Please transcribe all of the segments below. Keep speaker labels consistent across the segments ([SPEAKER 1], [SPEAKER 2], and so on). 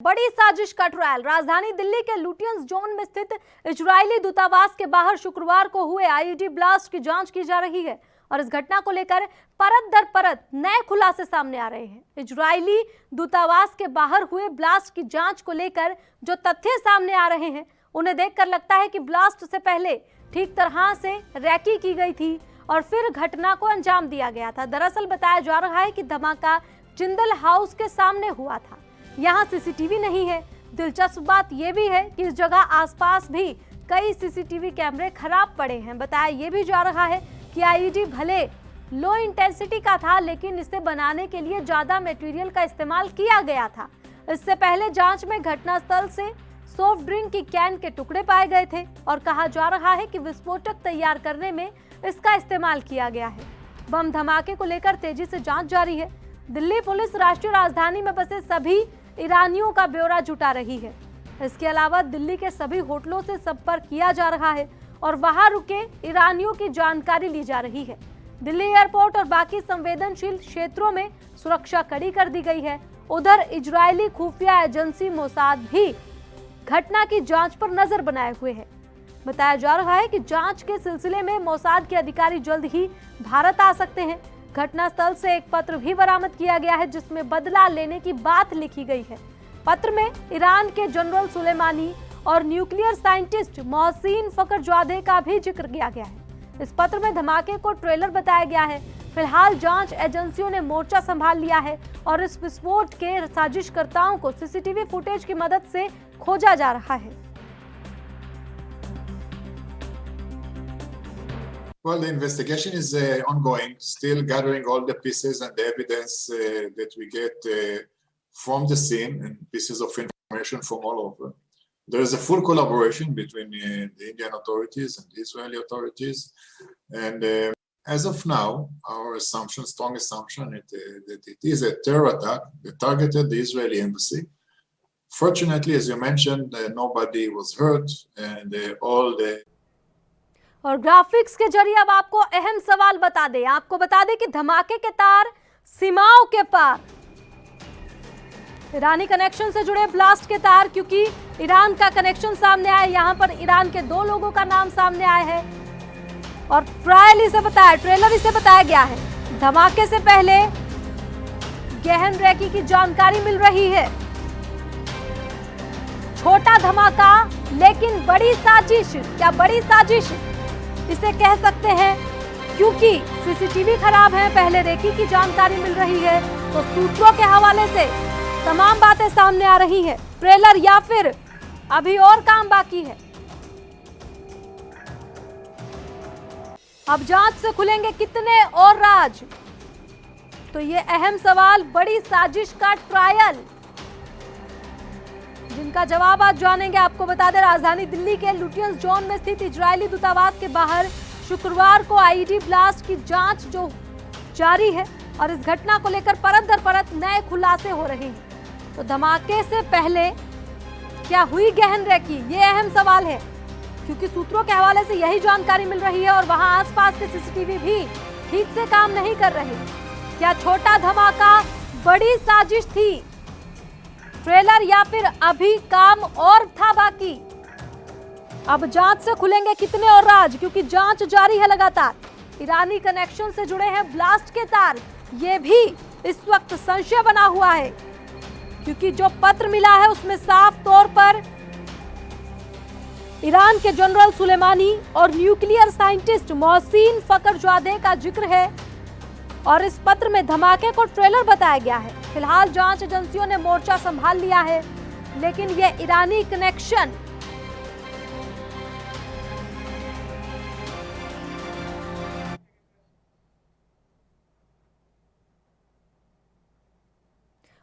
[SPEAKER 1] बड़ी साजिश का ट्रायल राजधानी दिल्ली के लुटियंस जोन में स्थित इजरायली दूतावास के बाहर शुक्रवार को हुए आईईडी ब्लास्ट की जांच की जा रही है और इस घटना को लेकर परत दर परत नए खुलासे सामने आ रहे हैं। इजरायली दूतावास के बाहर हुए ब्लास्ट की जांच को लेकर जो तथ्य सामने आ रहे हैं उन्हें देखकर लगता है कि ब्लास्ट से पहले ठीक तरह से रैकी की गई थी और फिर घटना को अंजाम दिया गया था। दरअसल बताया जा रहा है कि धमाका जिंदल हाउस के सामने हुआ था। यहाँ सीसीटीवी नहीं है। दिलचस्प बात यह भी है कि इस जगह आसपास भी कई सीसीटीवी कैमरे खराब पड़े हैं। बताया यह भी जा रहा है कि आईईडी भले लो इंटेंसिटी का था लेकिन इसे बनाने के लिए ज्यादा मटेरियल का इस्तेमाल किया गया था। इससे पहले जांच में घटनास्थल से सॉफ्ट ड्रिंक की कैन के टुकड़े पाए गए थे और कहा जा रहा है कि विस्फोटक तैयार करने में इसका इस्तेमाल किया गया है। बम धमाके को लेकर तेजी से जांच जारी है। दिल्ली पुलिस राष्ट्रीय राजधानी में बसे सभी ईरानियों का ब्यौरा जुटा रही है। इसके अलावा दिल्ली के सभी होटलों से संपर्क किया जा रहा है और वहां रुके ईरानियों की जानकारी ली जा रही है। दिल्ली एयरपोर्ट और बाकी संवेदनशील क्षेत्रों में सुरक्षा कड़ी कर दी गई है। उधर इजरायली खुफिया एजेंसी मोसाद भी घटना की जांच पर नजर बनाए हुए है। बताया जा रहा है कि जांच के सिलसिले में मोसाद के अधिकारी जल्द ही भारत आ सकते हैं। घटनास्थल से एक पत्र भी बरामद किया गया है जिसमें बदला लेने की बात लिखी गई है। पत्र में ईरान के जनरल सुलेमानी और न्यूक्लियर साइंटिस्ट मोहसिन फखरजादे का भी जिक्र किया गया है। इस पत्र में धमाके को ट्रेलर बताया गया है। फिलहाल जांच एजेंसियों ने मोर्चा संभाल लिया है और इस विस्फोट के साजिशकर्ताओं को सीसीटीवी फुटेज की मदद से खोजा जा रहा है।
[SPEAKER 2] Well, the investigation is ongoing, still gathering all the pieces and the evidence that we get from the scene and pieces of information from all over. There is a full collaboration between the Indian authorities and the Israeli authorities. And as of now, our assumption, strong assumption, that it is a terror attack that targeted the Israeli embassy. Fortunately, as you mentioned, nobody was hurt and all the
[SPEAKER 1] और graphics के जरिए अब आपको अहम सवाल बता दें। आपको बता दें कि धमाके के तार सीमाओं के पार, ईरानी कनेक्शन से जुड़े ब्लास्ट के तार, क्योंकि ईरान का कनेक्शन सामने आया। यहां पर ईरान के 2 लोगों का नाम सामने आया है और ट्रेलर इसे बताया गया है। धमाके से पहले गहन रैकी की जानकारी मिल रही है। छोटा धमाका लेकिन बड़ी साजिश। क्या बड़ी साजिश इसे कह सकते हैं, क्योंकि सीसीटीवी खराब है, पहले रेकी की जानकारी मिल रही है, तो सूत्रों के हवाले से तमाम बातें सामने आ रही हैं। ट्रेलर या फिर अभी और काम बाकी है। अब जांच से खुलेंगे कितने और राज, तो ये अहम सवाल, बड़ी साजिश का ट्रायल, जिनका जवाब आज जानेंगे। आपको बता दें, राजधानी दिल्ली के लुटियंस जोन में स्थित इजरायली दूतावास के बाहर शुक्रवार को आईईडी ब्लास्ट की जांच जो जारी है और इस घटना को लेकर परत दर परत नए खुलासे हो रहे हैं। तो धमाके से पहले क्या हुई गहन रैकी, ये अहम सवाल है, क्योंकि सूत्रों के हवाले से यही जानकारी मिल रही है और वहां आसपास के सीसीटीवी भी ठीक से काम नहीं कर रहे। क्या छोटा धमाका बड़ी साजिश थी, ट्रेलर, या फिर अभी काम और था बाकी? अब जांच से खुलेंगे कितने और राज, क्योंकि जांच जारी है लगातार। ईरानी कनेक्शन से जुड़े हैं ब्लास्ट के तार, ये भी इस वक्त संशय बना हुआ है, क्योंकि जो पत्र मिला है उसमें साफ तौर पर ईरान के जनरल सुलेमानी और न्यूक्लियर साइंटिस्ट मोहसिन फखरजादे का जिक्र है और इस पत्र में धमाके को ट्रेलर बताया गया है। फिलहाल जांच एजेंसियों ने मोर्चा संभाल लिया है, लेकिन ये ईरानी कनेक्शन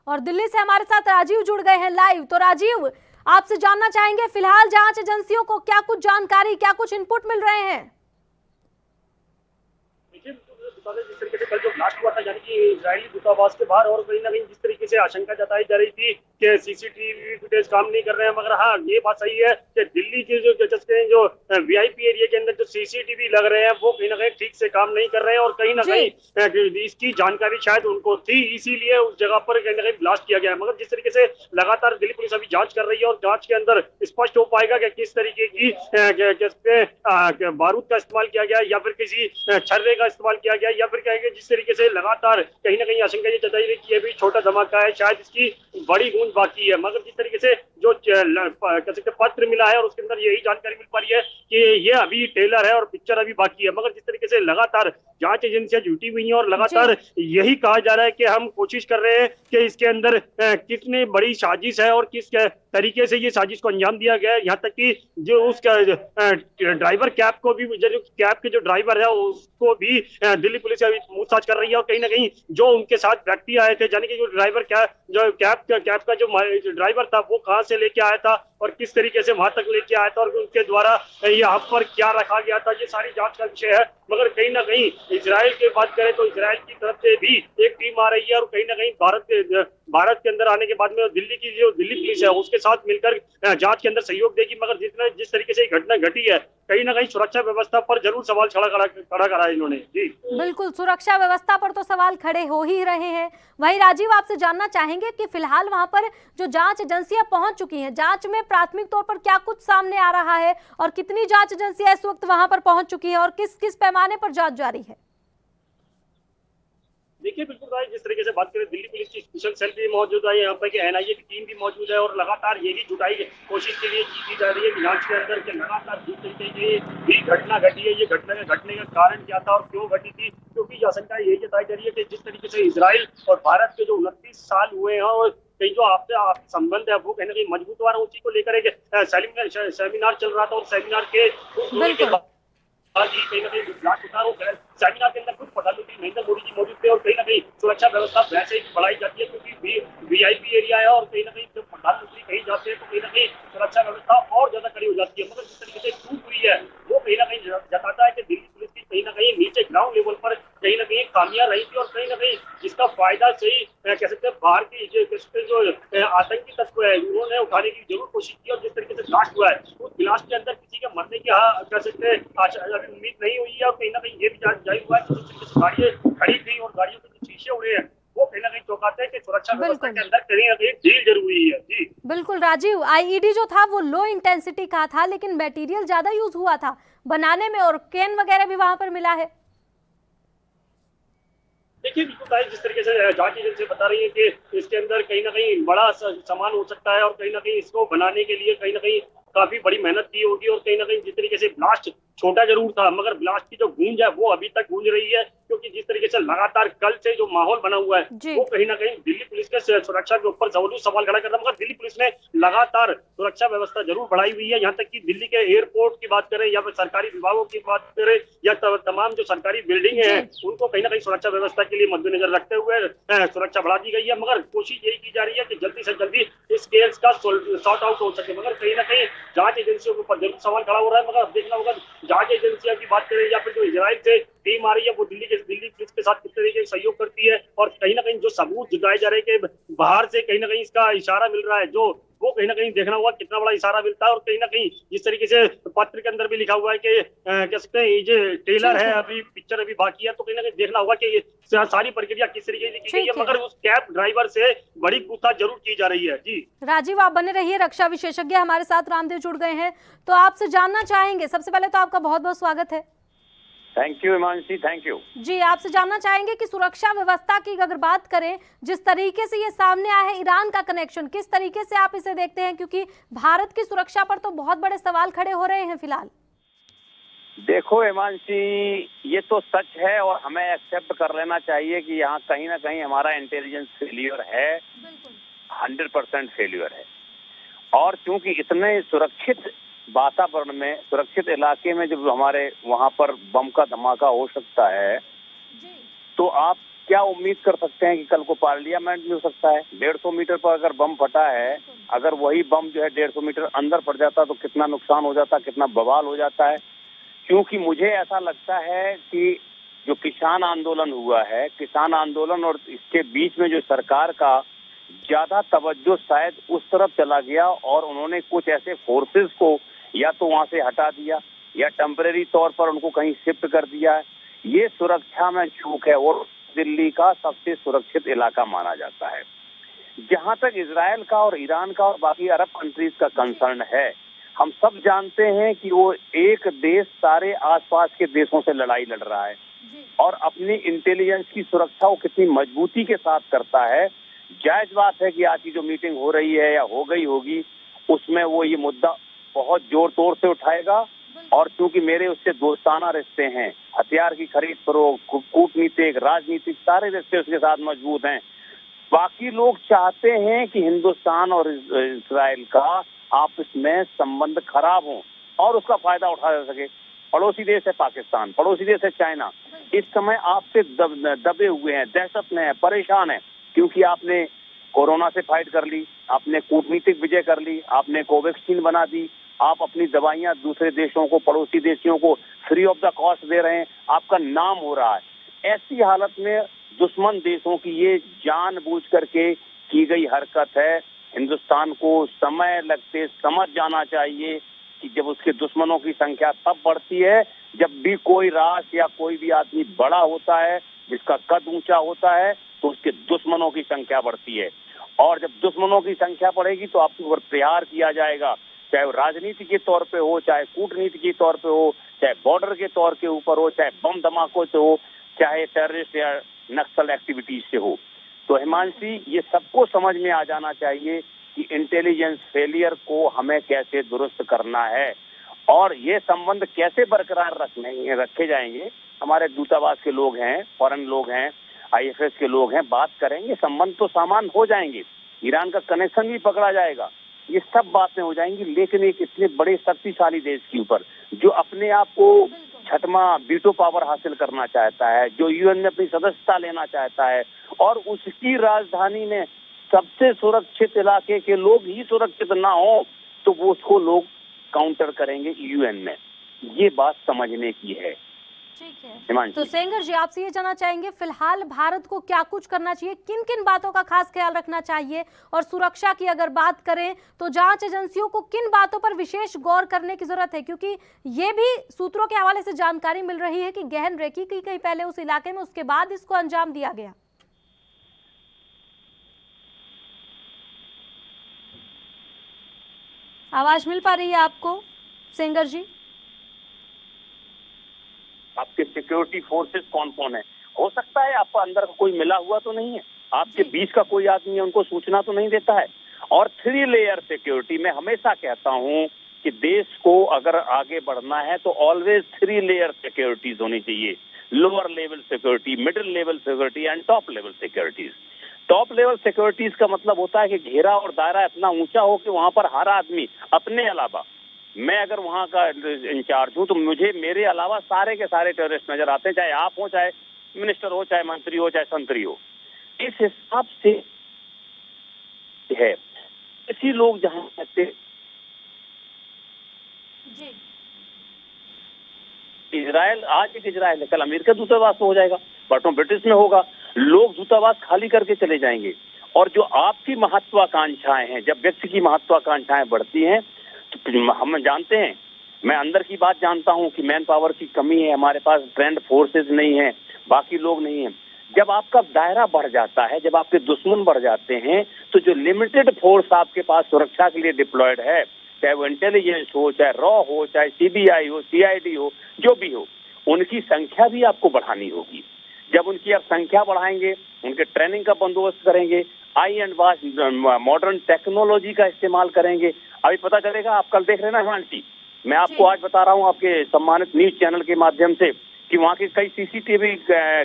[SPEAKER 1] और दिल्ली से हमारे साथ राजीव जुड़ गए हैं लाइव। तो राजीव, आपसे जानना चाहेंगे, फिलहाल जांच एजेंसियों को क्या कुछ जानकारी, क्या कुछ इनपुट मिल रहे हैं?
[SPEAKER 3] जिस तरीके से कल जो ब्लास्ट हुआ था, यानी कि इजरायली दूतावास के बाहर, और कहीं ना कहीं जिस तरीके से आशंका जताई जा रही थी कि सीसीटीवी फुटेज काम नहीं कर रहे हैं, मगर हाँ ये बात सही है कि दिल्ली के जो वीआईपी एरिया के अंदर जो सीसीटीवी लग रहे हैं वो कहीं ना कहीं ठीक से काम नहीं कर रहे हैं, और कहीं ना कहीं इसकी जानकारी शायद उनको थी, इसीलिए उस जगह पर कहीं ना कहीं ब्लास्ट किया गया है। मगर जिस तरीके से लगातार दिल्ली पुलिस अभी जांच कर रही है और जांच के अंदर स्पष्ट हो पाएगा कि किस तरीके की बारूद का इस्तेमाल किया गया या फिर किसी छर्रे का इस्तेमाल किया गया, या फिर कहेंगे जिस तरीके से लगातार कहीं ना कहीं आशंका ये जताई रही कि अभी छोटा धमाका है, शायद इसकी बड़ी गूंज बाकी है। मगर जिस तरीके से जो कह सकते पत्र मिला है और उसके अंदर यही जानकारी मिल पा रही है कि ये अभी ट्रेलर है और पिक्चर अभी बाकी है। मगर जिस तरीके से लगातार जांच एजेंसियां जुटी हुई हैं और लगातार यही कहा जा रहा है कि हम कोशिश कर रहे हैं कि इसके अंदर कितनी बड़ी साजिश है और किस तरीके से ये साजिश को अंजाम दिया गया है। यहाँ तक कि जो उसका ड्राइवर कैब को भी, जो कैब के जो ड्राइवर है उसको भी दिल्ली पुलिस अभी पूछताछ कर रही है, और कहीं ना कहीं जो उनके साथ व्यक्ति आए थे, यानी कि जो ड्राइवर कैब का जो ड्राइवर था वो कहां से लेके आया था और किस तरीके से वहां तक लेके आया था और उनके द्वारा यहाँ पर क्या रखा गया था, ये सारी जांच का विषय है। मगर कहीं ना कहीं इजराइल की बात करें तो इजराइल की तरफ से भी एक टीम आ रही है, और कहीं ना कहीं भारत के अंदर आने के बाद में दिल्ली की जो दिल्ली पुलिस है उसके साथ मिलकर जांच के अंदर सहयोग देगी। मगर जिस तरीके से घटना घटी है, कहीं ना कहीं सुरक्षा व्यवस्था पर जरूर सवाल खड़ा करा है इन्होंने। जी
[SPEAKER 1] बिल्कुल, सुरक्षा व्यवस्था पर तो सवाल खड़े हो ही रहे हैं। वहीं राजीव, आपसे जानना चाहेंगे कि फिलहाल वहां पर जो जांच एजेंसियां पहुंच चुकी हैं, जांच में प्राथमिक तौर पर क्या कुछ सामने आ रहा है और कितनी जांच एजेंसियां इस वक्त वहां पर पहुंच चुकी है और किस किस पैमाने पर जांच जारी है?
[SPEAKER 3] देखिए बिल्कुल भाई, जिस तरीके से बात करें दिल्ली पुलिस की स्पेशल सेल भी मौजूद है, यहाँ पर कि एनआईए की टीम भी मौजूद है, और लगातार यही जुटाई कोशिश के लिए की जा रही है कि जांच के अंदर कि लगातार जिस तरीके की भी घटना घटी है, ये घटने का कारण क्या था और क्यों घटी थी, क्योंकि ये आशंका यही जताई जा रही है कि जिस तरीके से इजराइल और भारत के जो 29 साल हुए हैं और कई जो आपसे संबंध है वो कहीं ना कहीं मजबूत हुआ, उसी को लेकर एक सेमिनार चल रहा था, और सेमिनार के कहीं ना कहीं ब्लास्ट होता है। सेमिनार के अंदर कुछ प्रधानमंत्री नरेंद्र मोदी जी मौजूद थे, और कहीं ना कहीं सुरक्षा व्यवस्था वैसे ही बढ़ाई जाती है क्योंकि वीआईपी एरिया है, और कहीं ना कहीं जब प्रधानमंत्री कहीं जाते हैं तो कहीं ना कहीं सुरक्षा व्यवस्था और ज्यादा कड़ी हो जाती है। मगर जिस तरीके से टूट हुई है वो कहीं ना कहीं जताता है कि दिल्ली पुलिस की कहीं ना कहीं नीचे ग्राउंड लेवल पर कहीं ना कहीं खामियां रही थी, और कहीं ना कहीं जिसका फायदा सही कह सकते हैं बाहर की जो आतंकी तत्व है उन्होंने उठाने की जरूर कोशिश की, और जिस तरीके से ब्लास्ट हुआ है उस ब्लास्ट के अंदर किसी के मरने की कह सकते हैं अभी उम्मीद नहीं हुई है, और कहीं ना कहीं ये भी जाहिर हुआ है कि जिस तरीके से गाड़ियां खड़ी थी और गाड़ियों के जो शीशे उड़े हैं वो कहीं ना कहीं चौंकाते हैं कि सुरक्षा व्यवस्था के अंदर कहीं ना कहीं ढील जरूरी है। जी
[SPEAKER 1] बिल्कुल राजीव, आईईडी जो था वो लो इंटेंसिटी का था, लेकिन मटेरियल ज्यादा यूज हुआ था बनाने में और केन वगैरह भी वहां पर मिला है।
[SPEAKER 3] देखिए बिल्कुल जिस तरीके से जांच एजेंसी बता रही है कि इसके अंदर कहीं ना कहीं बड़ा सामान हो सकता है, और कहीं ना कहीं इसको बनाने के लिए कहीं ना कहीं काफी बड़ी मेहनत की होगी, और कहीं ना कहीं जिस तरीके से ब्लास्ट छोटा जरूर था मगर ब्लास्ट की जो गूंज है वो अभी तक गूंज रही है, क्योंकि जिस तरीके से लगातार कल से जो माहौल बना हुआ है वो कहीं ना कहीं दिल्ली पुलिस के सुरक्षा के ऊपर जरूर सवाल खड़ा कर रहा है। मगर दिल्ली पुलिस ने लगातार सुरक्षा व्यवस्था जरूर बढ़ाई हुई है, यहाँ तक कि दिल्ली के एयरपोर्ट की बात करें या फिर सरकारी विभागों की बात करें या तमाम जो सरकारी बिल्डिंग है उनको कहीं ना कहीं सुरक्षा व्यवस्था के लिए मद्देनजर रखते हुए सुरक्षा बढ़ा दी गई है। मगर कोशिश यही की जा रही है कि जल्दी से जल्दी इस केस का सॉर्ट आउट हो सके, मगर कहीं ना कहीं जांच एजेंसियों के ऊपर जरूर सवाल खड़ा हो रहा है। मगर अब देखना होगा जांच एजेंसियां की बात करें या फिर जो इजराइल से टीम आ रही है वो दिल्ली पुलिस के साथ किस तरीके से सहयोग करती है, और कहीं ना कहीं जो सबूत जुटाए जा रहे हैं कि बाहर से कहीं ना कहीं इसका इशारा मिल रहा है जो वो कहीं ना कहीं देखना होगा कितना बड़ा इशारा मिलता है, और कहीं ना कहीं जिस तरीके से पत्र के अंदर भी लिखा हुआ है कि कह सकते हैं ये ट्रेलर है, अभी पिक्चर अभी बाकी है, तो कहीं ना कहीं देखना होगा कि ये सारी प्रक्रिया किस तरीके से की गई है। मगर उस कैब ड्राइवर से बड़ी पूछताछ जरूर की जा रही है। जी
[SPEAKER 1] राजीव, आप बने रहिए, रक्षा विशेषज्ञ हमारे साथ रामदेव जुड़ गए हैं, तो आपसे जानना चाहेंगे, सबसे पहले तो आपका बहुत बहुत स्वागत है।
[SPEAKER 4] Thank you Himanshi, thank you
[SPEAKER 1] ji. आपसे जानना चाहेंगे कि सुरक्षा व्यवस्था की अगर बात करें, जिस तरीके से ये सामने आया है ईरान का कनेक्शन, किस तरीके से आप इसे देखते हैं, क्योंकि भारत की सुरक्षा पर तो बहुत बड़े सवाल खड़े हो रहे हैं फिलहाल।
[SPEAKER 4] देखो हिमांशी, ये तो सच है और हमें एक्सेप्ट कर लेना चाहिए कि यहाँ कहीं ना कहीं हमारा इंटेलिजेंस फेल्यूर है, 100% फेल्यूर है। और क्योंकि इतने सुरक्षित वातावरण में, सुरक्षित इलाके में जब हमारे वहाँ पर बम का धमाका हो सकता है तो आप क्या उम्मीद कर सकते हैं कि कल को पार्लियामेंट में हो सकता है। 150 मीटर पर अगर बम फटा है, अगर वही बम जो है 150 मीटर अंदर पड़ जाता तो कितना नुकसान हो जाता, कितना बवाल हो जाता है। क्योंकि मुझे ऐसा लगता है कि जो किसान आंदोलन हुआ है, किसान आंदोलन और इसके बीच में जो सरकार का ज्यादा तवज्जो शायद उस तरफ चला गया और उन्होंने कुछ ऐसे फोर्सेस को या तो वहां से हटा दिया या टेम्परेरी तौर पर उनको कहीं शिफ्ट कर दिया है। ये सुरक्षा में चूक है और दिल्ली का सबसे सुरक्षित इलाका माना जाता है। जहां तक इजराइल का और ईरान का और बाकी अरब कंट्रीज का कंसर्न है, हम सब जानते हैं कि वो एक देश सारे आसपास के देशों से लड़ाई लड़ रहा है और अपनी इंटेलिजेंस की सुरक्षा वो कितनी मजबूती के साथ करता है। जायज बात है कि आज की जो मीटिंग हो रही है या हो गई होगी, उसमें वो ये मुद्दा बहुत जोर तोड़ से उठाएगा और चूंकि मेरे उससे दोस्ताना रिश्ते हैं, हथियार की खरीद फरोख्त, कूटनीतिक, राजनीतिक सारे रिश्ते उसके साथ मजबूत हैं। बाकी लोग चाहते हैं कि हिंदुस्तान और इजराइल का आपस में संबंध खराब हो और उसका फायदा उठाया जा सके। पड़ोसी देश है पाकिस्तान, पड़ोसी देश है चाइना, इस समय आपसे दबे हुए हैं, दहशत में है, परेशान है, क्योंकि आपने कोरोना से फाइट कर ली, आपने कूटनीतिक विजय कर ली, आपने कोवैक्सीन बना दी, आप अपनी दवाइयां दूसरे देशों को, पड़ोसी देशों को फ्री ऑफ द कॉस्ट दे रहे हैं, आपका नाम हो रहा है। ऐसी हालत में दुश्मन देशों की ये जानबूझ करके की गई हरकत है। हिंदुस्तान को समय लगते समझ जाना चाहिए कि जब उसके दुश्मनों की संख्या तब बढ़ती है जब भी कोई राष्ट्र या कोई भी आदमी बड़ा होता है, जिसका कद ऊंचा होता है, तो उसके दुश्मनों की संख्या बढ़ती है। और जब दुश्मनों की संख्या बढ़ेगी तो आपके ऊपर प्रहार किया जाएगा, चाहे वो राजनीति के तौर पे हो, चाहे कूटनीति के तौर पे हो, चाहे बॉर्डर के तौर के ऊपर हो, चाहे बम धमाकों से हो, चाहे टेररिस्ट या नक्सल एक्टिविटीज से हो। तो हिमांशी, ये सबको समझ में आ जाना चाहिए कि इंटेलिजेंस फेलियर को हमें कैसे दुरुस्त करना है और ये संबंध कैसे बरकरार रखे जाएंगे। हमारे दूतावास के लोग हैं, फॉरेन लोग हैं, IFS के लोग हैं, बात करेंगे, संबंध तो सामान हो जाएंगे, ईरान का कनेक्शन भी पकड़ा जाएगा, ये सब बातें हो जाएंगी। लेकिन एक इतने बड़े शक्तिशाली देश के ऊपर जो अपने आप को छठवां वीटो पावर हासिल करना चाहता है, जो UN में अपनी सदस्यता लेना चाहता है और उसकी राजधानी में सबसे सुरक्षित इलाके के लोग ही सुरक्षित ना हो, तो वो उसको लोग काउंटर करेंगे UN में। ये बात समझने की है।
[SPEAKER 1] ठीक है, तो सेंगर जी, आपसे ये जानना चाहेंगे फिलहाल भारत को क्या कुछ करना चाहिए, किन किन बातों का खास ख्याल रखना चाहिए, और सुरक्षा की अगर बात करें तो जांच एजेंसियों को किन बातों पर विशेष गौर करने की जरूरत है, क्योंकि ये भी सूत्रों के हवाले से जानकारी मिल रही है कि गहन रेकी की गई पहले उस इलाके में, उसके बाद इसको अंजाम दिया गया। आवाज मिल पा रही है आपको सेंगर जी?
[SPEAKER 4] आपके सिक्योरिटी फोर्सेस कौन कौन है? हो सकता है आपको अंदर कोई मिला हुआ तो नहीं है, आपके बीच का कोई आदमी है, उनको सूचना तो नहीं देता है। और 3 लेयर सिक्योरिटी, मैं हमेशा कहता हूं कि देश को अगर आगे बढ़ना है तो ऑलवेज 3 लेयर सिक्योरिटीज होनी चाहिए, lower level security, middle level security and top level securities. Top level securities का मतलब होता है कि घेरा और दायरा इतना ऊंचा हो कि वहां पर हर आदमी, अपने अलावा, मैं अगर वहां का इंचार्ज हूं तो मुझे मेरे अलावा सारे के सारे टेररिस्ट नजर आते हैं, चाहे आप हो, चाहे मिनिस्टर हो, चाहे मंत्री हो, चाहे संतरी हो। इस हिसाब से है ऐसी लोग जहां कहते इजराइल, आज एक इजराइल है, कल अमेरिका दूतावास हो जाएगा, परसों ब्रिटिश में होगा, लोग दूतावास खाली करके चले जाएंगे। और जो आपकी महत्वाकांक्षाएं हैं, जब व्यक्ति की महत्वाकांक्षाएं बढ़ती हैं तो हम जानते हैं, मैं अंदर की बात जानता हूं कि मैन पावर की कमी है, हमारे पास ट्रेंड फोर्सेज नहीं है, बाकी लोग नहीं है। जब आपका दायरा बढ़ जाता है, जब आपके दुश्मन बढ़ जाते हैं, तो जो लिमिटेड फोर्स आपके पास सुरक्षा के लिए डिप्लॉयड है, चाहे वो इंटेलिजेंस हो, चाहे रॉ हो, चाहे CBI हो, CID हो, जो भी हो, उनकी संख्या भी आपको बढ़ानी होगी। जब उनकी आप संख्या बढ़ाएंगे, उनके ट्रेनिंग का बंदोबस्त करेंगे, आई एंड वाश मॉडर्न टेक्नोलॉजी का इस्तेमाल करेंगे। अभी पता चलेगा, आप कल देख रहे हैं ना हिमांशी, मैं आपको आज बता रहा हूँ आपके सम्मानित न्यूज चैनल के माध्यम से कि वहाँ के कई CCTV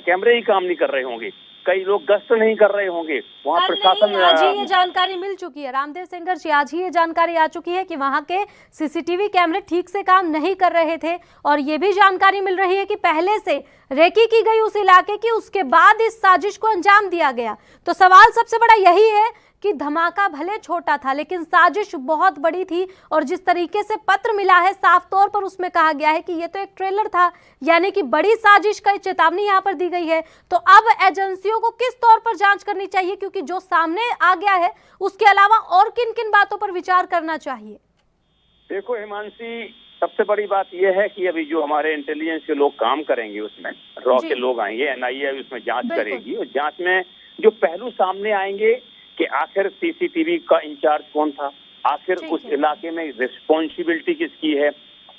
[SPEAKER 4] कैमरे ही काम नहीं कर रहे होंगे, कई लोग गश्त नहीं कर रहे होंगे, वहाँ प्रशासन।
[SPEAKER 1] आज ही ये जानकारी मिल चुकी है रामदेव सेंगर जी, आज ही ये जानकारी आ चुकी है कि वहाँ के CCTV कैमरे ठीक से काम नहीं कर रहे थे, और ये भी जानकारी मिल रही है कि पहले से रेकी की गई उस इलाके की, उसके बाद इस साजिश को अंजाम दिया गया। तो सवाल सबसे बड़ा यही है कि धमाका भले छोटा था लेकिन साजिश बहुत बड़ी थी, और जिस तरीके से पत्र मिला है साफ तौर पर उसमें कहा गया है कि ये तो एक ट्रेलर था, यानी कि बड़ी साजिश का चेतावनी यहाँ पर दी गई है। तो अब एजेंसियों को किस तौर पर जांच करनी चाहिए, क्योंकि जो सामने आ गया है उसके अलावा और किन किन बातों पर विचार करना चाहिए?
[SPEAKER 4] देखो हिमांशी, सबसे बड़ी बात यह है कि अभी जो हमारे इंटेलिजेंस के लोग काम करेंगे उसमें रॉ के लोग आएंगे, एनआईए उसमें जांच करेगी, और जांच में जो पहलू सामने आएंगे कि आखिर सीसीटीवी का इंचार्ज कौन था, आखिर उस इलाके में रिस्पॉन्सिबिलिटी किसकी है,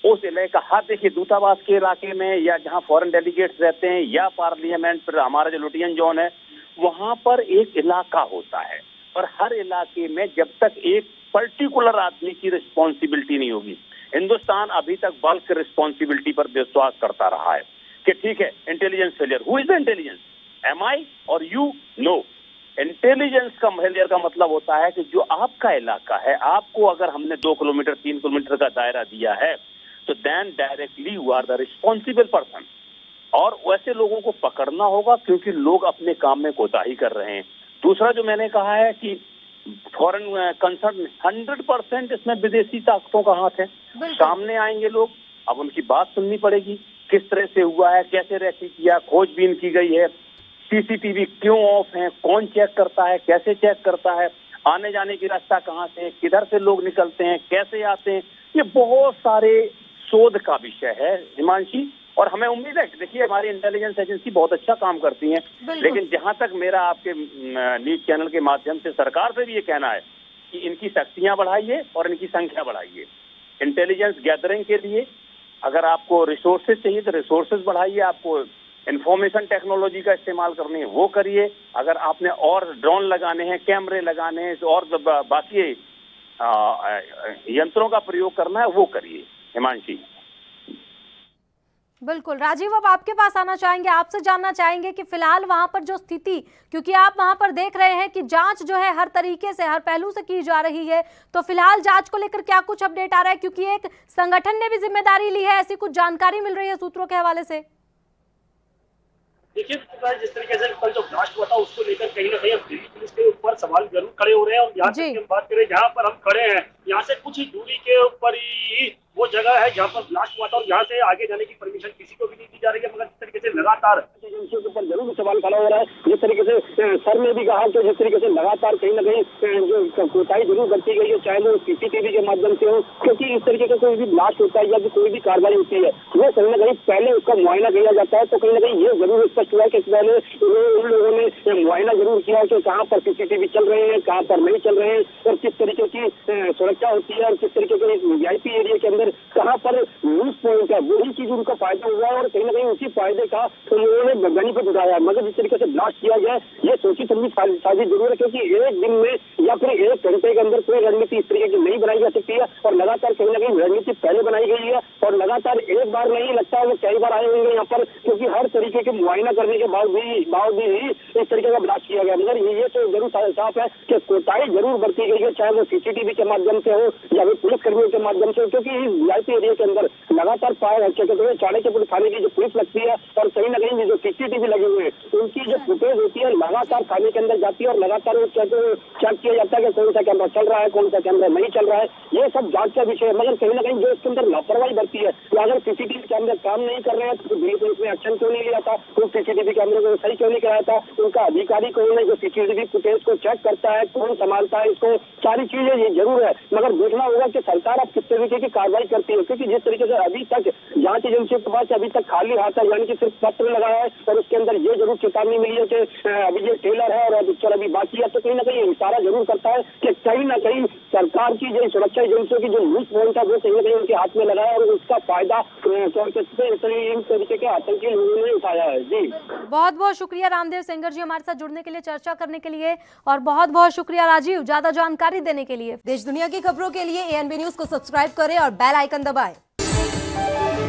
[SPEAKER 4] उस इलाके का हाथ। देखिए दूतावास के इलाके में या जहाँ फॉरेन डेलीगेट्स रहते हैं या पार्लियामेंट पर हमारा जो लुटियन जोन है, वहां पर एक इलाका होता है, और हर इलाके में जब तक एक पर्टिकुलर आदमी की रिस्पॉन्सिबिलिटी नहीं होगी, हिंदुस्तान अभी तक बल्क रिस्पॉन्सिबिलिटी पर विश्वास करता रहा है कि ठीक है intelligence failure, who is the intelligence, am I or you? No, intelligence का फेलियर का मतलब होता है कि जो आपका इलाका है, आपको अगर हमने 2 किलोमीटर 3 किलोमीटर का दायरा दिया है तो then directly you are the responsible person, और वैसे लोगों को पकड़ना होगा क्योंकि लोग अपने काम में कोताही कर रहे हैं। दूसरा जो मैंने कहा है कि फॉरेन कंसर्न 100% इसमें विदेशी ताकतों का हाथ है। सामने आएंगे लोग, अब उनकी बात सुननी पड़ेगी, किस तरह से हुआ है, कैसे रेकी किया, खोजबीन की गई है, सीसीटीवी क्यों ऑफ है, कौन चेक करता है, कैसे चेक करता है, आने जाने की रास्ता कहाँ से, किधर से लोग निकलते हैं, कैसे आते हैं, ये बहुत सारे शोध का विषय है हिमांशी। और हमें उम्मीद है कि देखिए हमारी इंटेलिजेंस एजेंसी बहुत अच्छा काम करती है, लेकिन जहां तक मेरा आपके न्यूज चैनल के माध्यम से सरकार से भी ये कहना है कि इनकी शक्तियां बढ़ाइए और इनकी संख्या बढ़ाइए। इंटेलिजेंस गैदरिंग के लिए अगर आपको रिसोर्सेज चाहिए तो रिसोर्सेज बढ़ाइए, आपको इंफॉर्मेशन टेक्नोलॉजी का इस्तेमाल करनी है वो करिए, अगर आपने और ड्रोन लगाने हैं, कैमरे लगाने हैं और बाकी यंत्रों का प्रयोग करना है वो करिए हिमांशी।
[SPEAKER 1] बिल्कुल राजीव, अब आपके पास आना चाहेंगे, आपसे जानना चाहेंगे कि फिलहाल वहां पर जो स्थिति, क्योंकि आप वहां पर देख रहे हैं कि जांच जो है हर तरीके से हर पहलू से की जा रही है, तो फिलहाल जांच को लेकर क्या कुछ अपडेट आ रहा है, क्योंकि एक संगठन ने भी जिम्मेदारी ली है, ऐसी कुछ जानकारी मिल रही है सूत्रों के हवाले से?
[SPEAKER 3] देखिए जिस तरीके से कल जो ब्लास्ट हुआ था उसको लेकर कहीं ना कहीं दिल्ली पुलिस के ऊपर सवाल जरूर खड़े हो रहे हैं, और यहाँ तक हम बात करें जहाँ पर हम खड़े हैं यहाँ से कुछ ही दूरी के ऊपर ही वो जगह है जहाँ पर ब्लास्ट हुआ था, और यहाँ से आगे जाने की परमिशन किसी को भी नहीं दी जा रही है। मगर जिस तरीके से लगातार एजेंसियों के ऊपर जरूर सवाल खड़ा हो रहा है, जिस तरीके से सर ने भी कहा कि जिस तरीके से लगातार कहीं ना कहीं जो कोताही जरूर बरती गई है, चाहे वो सीसीटीवी के माध्यम से हो, क्योंकि इस तरीके का कोई भी ब्लास्ट होता है या कोई भी कार्रवाई होती है वो कहीं ना कहीं पहले उसका मुआयना किया जाता है। तो कहीं ना कहीं ये जरूर स्पष्ट हुआ कि पहले उन लोगों ने मुआयना जरूर किया कि कहाँ पर सीसीटीवी चल रहे हैं, कहाँ पर नहीं चल रहे हैं, और किस तरीके की सुरक्षा होती है, और किस तरीके के वीआईपी एरिया के अंदर कहाँ पर लूज पॉइंट है, वही चीज उनका फायदा हुआ है, और कहीं ना कहीं उसी फायदे का उन्होंने बेनिफिट उठाया। मगर जिस तरीके से ब्लास्ट किया गया ये सोची समझी साजिश जरूर है, क्योंकि एक दिन में या फिर 1 घंटे के अंदर कोई रणनीति इस तरीके की नहीं बनाई जा सकती है, और लगातार कहीं ना कहीं रणनीति पहले बनाई गई है, और लगातार एक बार नहीं लगता है वो कई बार आए होंगे यहाँ पर, क्योंकि हर तरीके के मुआयना करने के बावजूद ही इस तरीके का ब्लास्ट किया गया। मगर ये तो जरूर साफ है कि कोताही जरूर बरती गई है, चाहे वो सीसीटीवी के माध्यम से हो या फिर पुलिस कर्मियों के माध्यम से हो, क्योंकि इस वीआईपी एरिया के अंदर लगातार चाणक्यपुर थाने की जो पुलिस लगती है और कहीं ना कहीं जो सीसीटीवी लगे हुए हैं उनकी जो फुटेज होती है लगातार थाने के अंदर जाती है, और लगातार वो चेक किया जाता है कि कौन सा कैमरा चल रहा है, कौन सा कैमरा नहीं चल रहा है, ये सब जांच का विषय है। मगर कहीं ना कहीं जो इसके अंदर लापरवाही बरती है, तो अगर सीसीटीवी कैमरे काम नहीं कर रहे हैं तो दिल्ली पुलिस ने एक्शन क्यों नहीं लिया था, उन सीसीटीवी कैमरे को सही क्यों नहीं कराया था, उनका अधिकारी कौन है जो सीसीटीवी फुटेज को चेक करता है, कौन संभालता है इसको, सारी चीजें ये जरूर है। मगर देखना होगा कि सरकार अब किस तरीके की कार्रवाई करती है, क्योंकि जिस तरीके से अभी तक जांच एजेंसियों के पास अभी तक खाली हाथ है, यानी कि सिर्फ पत्र लगा है, और उसके अंदर ये जरूर चेतावनी मिली है कि अभी ये टेलर है और पिक्चर अभी बाकी है, तो कहीं ना कहीं इशारा जरूर करता है कि कहीं ना कहीं सरकार की जो सुरक्षा एजेंसियों की जो न्यूज पॉइंट है वो कहीं ना कहीं उनके हाथ में लगा है, और उसका फायदा इन तरीके के आतंकी लोगों ने उठाया है। जी
[SPEAKER 1] बहुत बहुत शुक्रिया रामदेव सेंगर जी हमारे साथ जुड़ने के लिए, चर्चा करने के लिए, और बहुत बहुत शुक्रिया राजीव ज्यादा जानकारी देने के लिए।
[SPEAKER 5] देश दुनिया की खबरों के लिए ANB न्यूज को सब्सक्राइब करें और बेल आइकन दबाएं।